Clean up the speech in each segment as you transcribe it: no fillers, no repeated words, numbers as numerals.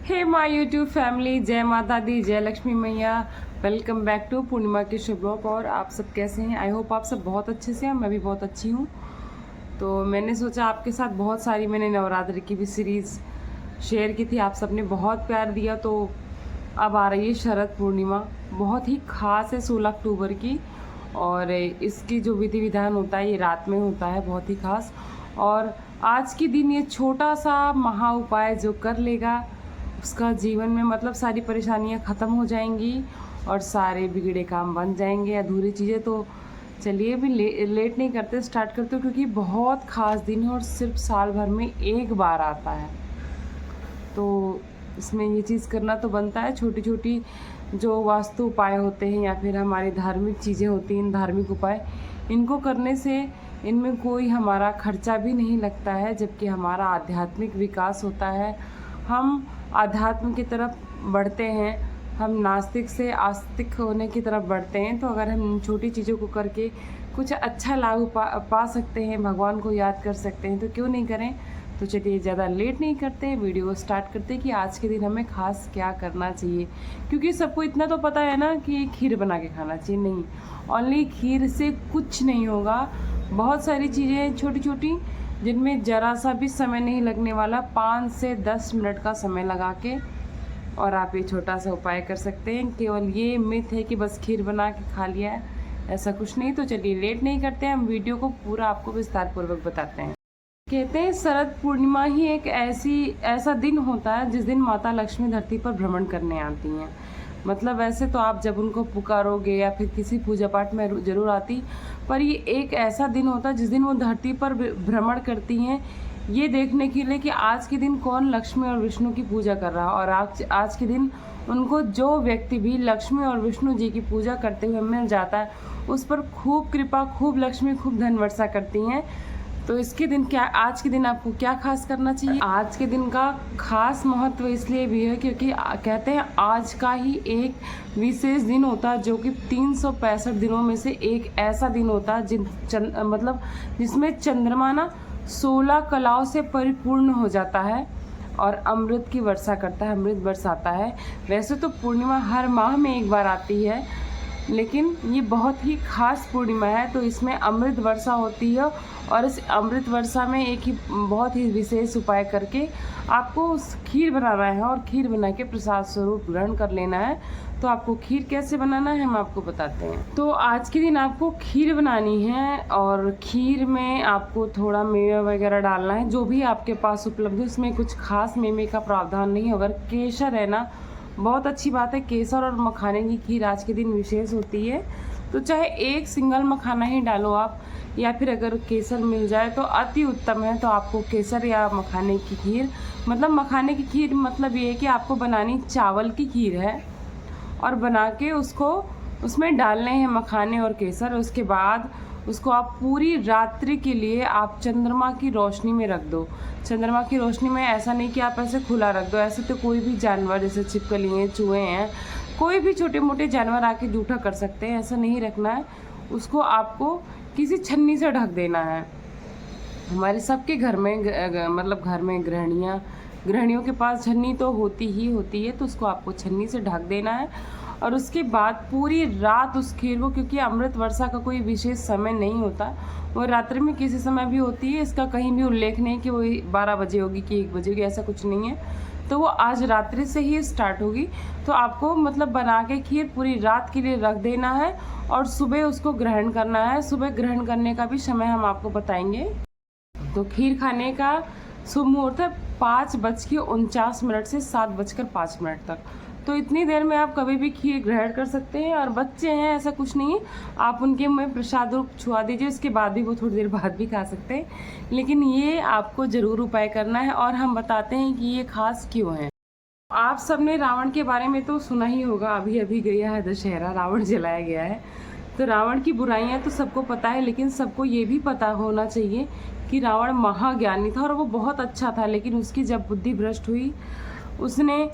Hey my YouTube family, जय माता दी, जय लक्ष्मी मैया। वेलकम बैक टू पूर्णिमा के शुभ ब्लॉग। और आप सब कैसे हैं? आई होप आप सब बहुत अच्छे से हैं। मैं भी बहुत अच्छी हूँ। तो मैंने सोचा आपके साथ बहुत सारी मैंने नवरात्रि की भी सीरीज़ शेयर की थी, आप सबने बहुत प्यार दिया। तो अब आ रही है शरद पूर्णिमा, बहुत ही ख़ास है 16 अक्टूबर की। और इसकी जो विधि विधान होता है ये रात में होता है, बहुत ही ख़ास। और आज के दिन ये छोटा सा महा उपाय जो कर लेगा उसका जीवन में मतलब सारी परेशानियां ख़त्म हो जाएंगी और सारे बिगड़े काम बन जाएंगे, अधूरी चीज़ें। तो चलिए अभी लेट नहीं करते, स्टार्ट करते हो, क्योंकि बहुत ख़ास दिन है और सिर्फ साल भर में एक बार आता है। तो इसमें ये चीज़ करना तो बनता है। छोटी छोटी जो वास्तु उपाय होते हैं या फिर हमारी धार्मिक चीज़ें होती हैं, धार्मिक उपाय, इनको करने से इनमें कोई हमारा खर्चा भी नहीं लगता है, जबकि हमारा आध्यात्मिक विकास होता है। हम आध्यात्म की तरफ बढ़ते हैं, हम नास्तिक से आस्तिक होने की तरफ बढ़ते हैं। तो अगर हम इन छोटी चीज़ों को करके कुछ अच्छा लाभ पा सकते हैं, भगवान को याद कर सकते हैं, तो क्यों नहीं करें। तो चलिए ज़्यादा लेट नहीं करते, वीडियो को स्टार्ट करते हैं कि आज के दिन हमें खास क्या करना चाहिए। क्योंकि सबको इतना तो पता है ना कि खीर बना के खाना चाहिए। नहीं, ओनली खीर से कुछ नहीं होगा। बहुत सारी चीज़ें छोटी छोटी जिनमें ज़रा सा भी समय नहीं लगने वाला, 5 से 10 मिनट का समय लगा के और आप ये छोटा सा उपाय कर सकते हैं। केवल ये मिथ है कि बस खीर बना के खा लिया है, ऐसा कुछ नहीं। तो चलिए लेट नहीं करते हैं, हम वीडियो को पूरा आपको विस्तार पूर्वक बताते हैं। कहते हैं शरद पूर्णिमा ही एक ऐसा दिन होता है जिस दिन माता लक्ष्मी धरती पर भ्रमण करने आती हैं। मतलब वैसे तो आप जब उनको पुकारोगे या फिर किसी पूजा पाठ में ज़रूर आती, पर ये एक ऐसा दिन होता है जिस दिन वो धरती पर भ्रमण करती हैं, ये देखने के लिए कि आज के दिन कौन लक्ष्मी और विष्णु की पूजा कर रहा है। और आज के दिन उनको जो व्यक्ति भी लक्ष्मी और विष्णु जी की पूजा करते हुए मिल जाता है, उस पर खूब कृपा, खूब लक्ष्मी, खूब धन वर्षा करती हैं। तो इसके दिन क्या, आज के दिन आपको क्या खास करना चाहिए? आज के दिन का खास महत्व इसलिए भी है क्योंकि कहते हैं आज का ही एक विशेष दिन होता है, जो कि 365 दिनों में से एक ऐसा दिन होता है मतलब जिसमें चंद्रमा ना 16 कलाओं से परिपूर्ण हो जाता है और अमृत की वर्षा करता है, अमृत बरसाता है। वैसे तो पूर्णिमा हर माह में एक बार आती है, लेकिन ये बहुत ही खास पूर्णिमा है, तो इसमें अमृत वर्षा होती है। और इस अमृत वर्षा में एक ही बहुत ही विशेष उपाय करके आपको उस खीर बनाना है और खीर बना के प्रसाद स्वरूप ग्रहण कर लेना है। तो आपको खीर कैसे बनाना है हम आपको बताते हैं। तो आज के दिन आपको खीर बनानी है और खीर में आपको थोड़ा मेवा वगैरह डालना है, जो भी आपके पास उपलब्ध है। उसमें कुछ खास मेवे का प्रावधान नहीं है। अगर केसर है ना, बहुत अच्छी बात है, केसर और मखाने की खीर आज के दिन विशेष होती है। तो चाहे एक सिंगल मखाना ही डालो आप, या फिर अगर केसर मिल जाए तो अति उत्तम है। तो आपको केसर या मखाने की खीर, मतलब मखाने की खीर मतलब ये है कि आपको बनानी चावल की खीर है और बना के उसको उसमें डालने हैं मखाने और केसर। उसके बाद उसको आप पूरी रात्रि के लिए आप चंद्रमा की रोशनी में रख दो। चंद्रमा की रोशनी में ऐसा नहीं कि आप ऐसे खुला रख दो, ऐसे तो कोई भी जानवर जैसे छिपकली हैं, चूहे हैं, कोई भी छोटे मोटे जानवर आके जूठा कर सकते हैं, ऐसा नहीं रखना है। उसको आपको किसी छन्नी से ढक देना है। हमारे सबके घर में मतलब घर में गृहिणियों के पास छन्नी तो होती ही होती है, तो उसको आपको छन्नी से ढक देना है। और उसके बाद पूरी रात उस खीर को, क्योंकि अमृत वर्षा का कोई विशेष समय नहीं होता, वो रात्रि में किसी समय भी होती है। इसका कहीं भी उल्लेख नहीं कि वो 12 बजे होगी कि 1 बजे होगी, ऐसा कुछ नहीं है। तो वो आज रात्रि से ही स्टार्ट होगी। तो आपको मतलब बना के खीर पूरी रात के लिए रख देना है और सुबह उसको ग्रहण करना है। सुबह ग्रहण करने का भी समय हम आपको बताएंगे। तो खीर खाने का शुभ मुहूर्त है 5:49 से 7:05 तक। तो इतनी देर में आप कभी भी खीर ग्रहण कर सकते हैं। और बच्चे हैं ऐसा कुछ नहीं है, आप उनके मुँह में प्रसाद रूप छुआ दीजिए, उसके बाद भी वो थोड़ी देर बाद भी खा सकते हैं। लेकिन ये आपको ज़रूर उपाय करना है और हम बताते हैं कि ये खास क्यों है। आप सबने रावण के बारे में तो सुना ही होगा, अभी अभी गया है दशहरा, रावण जलाया गया है। तो रावण की बुराइयां तो सबको पता है, लेकिन सबको ये भी पता होना चाहिए कि रावण महाज्ञानी था और वो बहुत अच्छा था। लेकिन उसकी जब बुद्धि भ्रष्ट हुई, उसने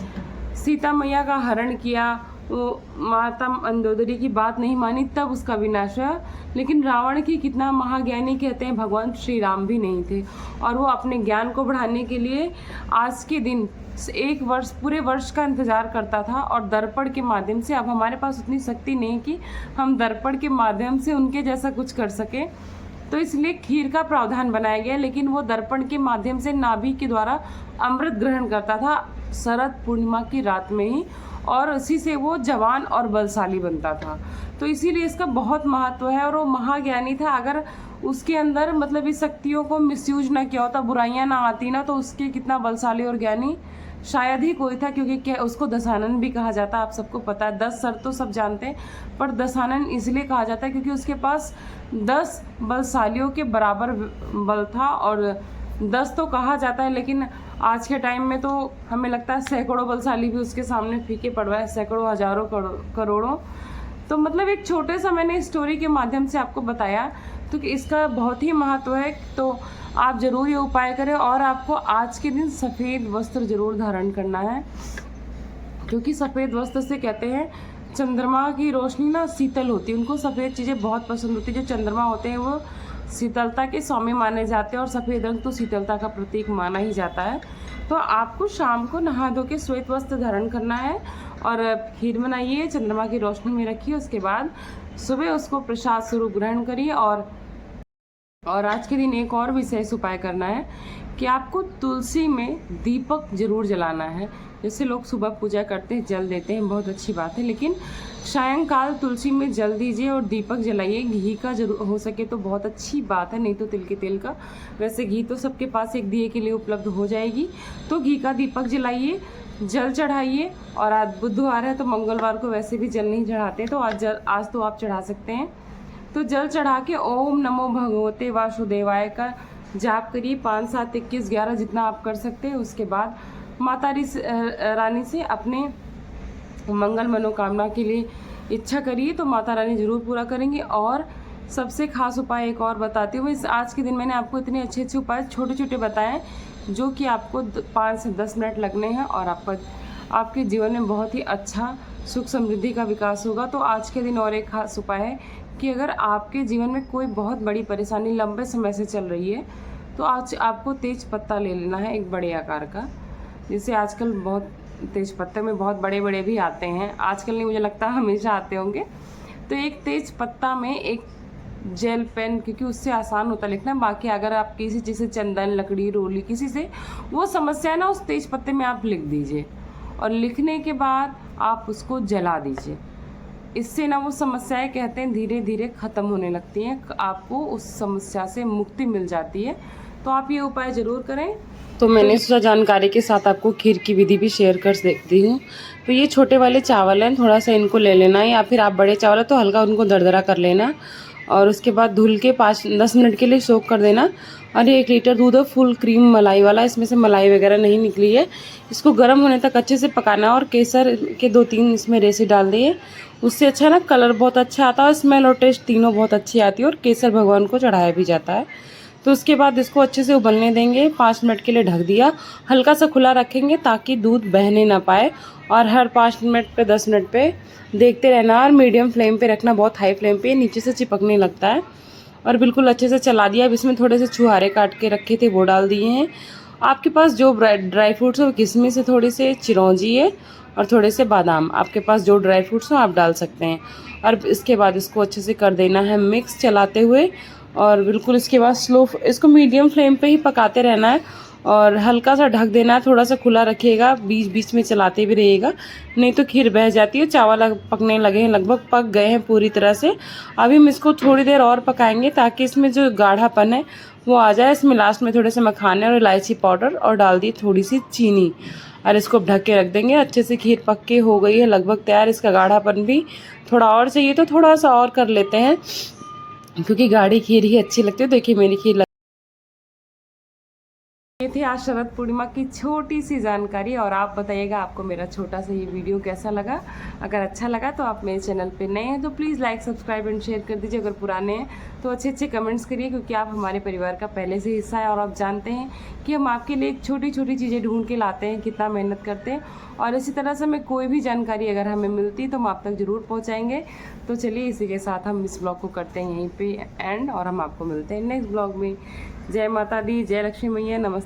सीता मैया का हरण किया वो माता मंदोदरी की बात नहीं मानी तब उसका विनाश हुआ। लेकिन रावण की कितना महाज्ञानी कहते हैं, भगवान श्री राम भी नहीं थे। और वो अपने ज्ञान को बढ़ाने के लिए आज के दिन एक वर्ष, पूरे वर्ष का इंतज़ार करता था। और दर्पण के माध्यम से, अब हमारे पास उतनी शक्ति नहीं कि हम दर्पण के माध्यम से उनके जैसा कुछ कर सके, तो इसलिए खीर का प्रावधान बनाया गया। लेकिन वो दर्पण के माध्यम से नाभि के द्वारा अमृत ग्रहण करता था शरद पूर्णिमा की रात में ही, और उसी से वो जवान और बलशाली बनता था। तो इसीलिए इसका बहुत महत्व है। और वो महाज्ञानी था, अगर उसके अंदर मतलब इस शक्तियों को मिसयूज ना किया होता, बुराइयां ना आती ना, तो उसके कितना बलशाली और ज्ञानी शायद ही कोई था। क्योंकि क्या उसको दशानन भी कहा जाता है, आप सबको पता है। 10 सर तो सब जानते हैं, पर दशानन इसलिए कहा जाता है क्योंकि उसके पास 10 बलशालियों के बराबर बल था। और 10 तो कहा जाता है, लेकिन आज के टाइम में तो हमें लगता है सैकड़ों बलशाली भी उसके सामने फीके पड़ रहे हैं, सैकड़ों, हजारों, करोड़ों। तो मतलब एक छोटे सा मैंने स्टोरी के माध्यम से आपको बताया, तो कि इसका बहुत ही महत्व है। तो आप ज़रूर ये उपाय करें। और आपको आज के दिन सफ़ेद वस्त्र ज़रूर धारण करना है, क्योंकि सफ़ेद वस्त्र से कहते हैं चंद्रमा की रोशनी ना शीतल होती है। उनको सफ़ेद चीज़ें बहुत पसंद होती है। जो चंद्रमा होते हैं वो शीतलता के स्वामी माने जाते हैं, और सफ़ेद रंग तो शीतलता का प्रतीक माना ही जाता है। तो आपको शाम को नहा धो के श्वेत वस्त्र धारण करना है और खीर बनाइए, चंद्रमा की रोशनी में रखिए। उसके बाद सुबह उसको प्रसाद स्वरूप ग्रहण करिए। और आज के दिन एक और विशेष उपाय करना है कि आपको तुलसी में दीपक जरूर जलाना है। जैसे लोग सुबह पूजा करते हैं, जल देते हैं, बहुत अच्छी बात है, लेकिन सायंकाल तुलसी में जल दीजिए और दीपक जलाइए। घी का जरूर हो सके तो बहुत अच्छी बात है, नहीं तो तिल के तेल का। वैसे घी तो सबके पास एक दिए के लिए उपलब्ध हो जाएगी। तो घी का दीपक जलाइए, जल चढ़ाइए। और आज बुधवार है तो मंगलवार को वैसे भी जल नहीं चढ़ाते, तो आज तो आप चढ़ा सकते हैं। तो जल चढ़ा के ओम नमो भगवते वासुदेवाय का जाप करिए 5, 7, 21, 11 जितना आप कर सकते हैं। उसके बाद माता रानी से अपने मंगल मनोकामना के लिए इच्छा करिए, तो माता रानी जरूर पूरा करेंगी। और सबसे खास उपाय एक और बताती हूँ। इस आज के दिन मैंने आपको इतने अच्छे अच्छे उपाय छोटे छोटे बताए, जो कि आपको 5 से 10 मिनट लगने हैं, और आपके जीवन में बहुत ही अच्छा सुख समृद्धि का विकास होगा। तो आज के दिन और एक खास उपाय है कि अगर आपके जीवन में कोई बहुत बड़ी परेशानी लंबे समय से चल रही है, तो आज आपको तेज पत्ता ले लेना है, एक बड़े आकार का। जैसे आजकल बहुत तेज पत्ते में बहुत बड़े बड़े भी आते हैं, आजकल नहीं, मुझे लगता है हमेशा आते होंगे। तो एक तेज पत्ता में एक जेल पेन, क्योंकि उससे आसान होता लिखना। बाकी अगर आप किसी चीज़ से, चंदन, लकड़ी, रोली, किसी से वो समस्या है ना, उस तेज पत्ते में आप लिख दीजिए। और लिखने के बाद आप उसको जला दीजिए। इससे ना वो समस्याएं कहते हैं धीरे धीरे ख़त्म होने लगती हैं, आपको उस समस्या से मुक्ति मिल जाती है। तो आप ये उपाय ज़रूर करें। तो मैंने सोचा जानकारी के साथ आपको खीर की विधि भी शेयर कर देती हूँ। तो ये छोटे वाले चावल हैं, थोड़ा सा इनको ले लेना है, या फिर आप बड़े चावल है तो हल्का उनको दरदरा कर लेना। और उसके बाद धुल के 5-10 मिनट के लिए सोक कर देना। और 1 लीटर दूध है, फुल क्रीम मलाई वाला, इसमें से मलाई वगैरह नहीं निकली है। इसको गर्म होने तक अच्छे से पकाना है। और केसर के 2-3 इसमें रेसे डाल दिए, उससे अच्छा ना कलर बहुत अच्छा आता है, स्मेल और टेस्ट तीनों बहुत अच्छी आती है। और केसर भगवान को चढ़ाया भी जाता है। तो उसके बाद इसको अच्छे से उबलने देंगे। 5 मिनट के लिए ढक दिया, हल्का सा खुला रखेंगे ताकि दूध बहने ना पाए। और हर 5 मिनट पे 10 मिनट पे देखते रहना, और मीडियम फ्लेम पे रखना, बहुत हाई फ्लेम पे नीचे से चिपकने लगता है। और बिल्कुल अच्छे से चला दिया। अब इसमें थोड़े से छुहारे काट के रखे थे वो डाल दिए हैं। आपके पास जो ड्राई फ्रूट्स हो, किशमिश है, थोड़े से चिरौंजी है, और थोड़े से बादाम, आपके पास जो ड्राई फ्रूट्स हो आप डाल सकते हैं। और इसके बाद इसको अच्छे से कर देना है मिक्स चलाते हुए। और बिल्कुल इसके बाद इसको मीडियम फ्लेम पे ही पकाते रहना है। और हल्का सा ढक देना है, थोड़ा सा खुला रखिएगा, बीच बीच में चलाते भी रहिएगा, नहीं तो खीर बह जाती है। चावल पकने लगे हैं, लगभग पक गए हैं पूरी तरह से। अभी हम इसको थोड़ी देर और पकाएंगे ताकि इसमें जो गाढ़ापन है वो आ जाए। इसमें लास्ट में थोड़े से मखाने और इलायची पाउडर और डाल दी थोड़ी सी चीनी, और इसको ढक के रख देंगे। अच्छे से खीर पक के हो गई है, लगभग तैयार। इसका गाढ़ापन भी थोड़ा और चाहिए तो थोड़ा सा और कर लेते हैं, क्योंकि गाढ़ी खीर ही अच्छी लगती है। देखिए मेरी खीर थी आज शरद पूर्णिमा की छोटी सी जानकारी। और आप बताइएगा आपको मेरा छोटा सा ये वीडियो कैसा लगा। अगर अच्छा लगा तो आप मेरे चैनल पे नए हैं तो please like subscribe and share कर दीजिए। अगर पुराने हैं तो अच्छे अच्छे कमेंट्स करिए, क्योंकि आप हमारे परिवार का पहले से हिस्सा है और आप जानते हैं कि हम आपके लिए छोटी छोटी चीज़ें ढूंढ के लाते हैं, कितना मेहनत करते हैं। और इसी तरह से हमें कोई भी जानकारी अगर हमें मिलती तो हम आप तक ज़रूर पहुँचाएँगे। तो चलिए इसी के साथ हम इस ब्लॉग को करते हैं यहीं पे एंड, और हम आपको मिलते हैं नेक्स्ट ब्लॉग में। जय माता दी, जय लक्ष्मी मैया, नमस्ते।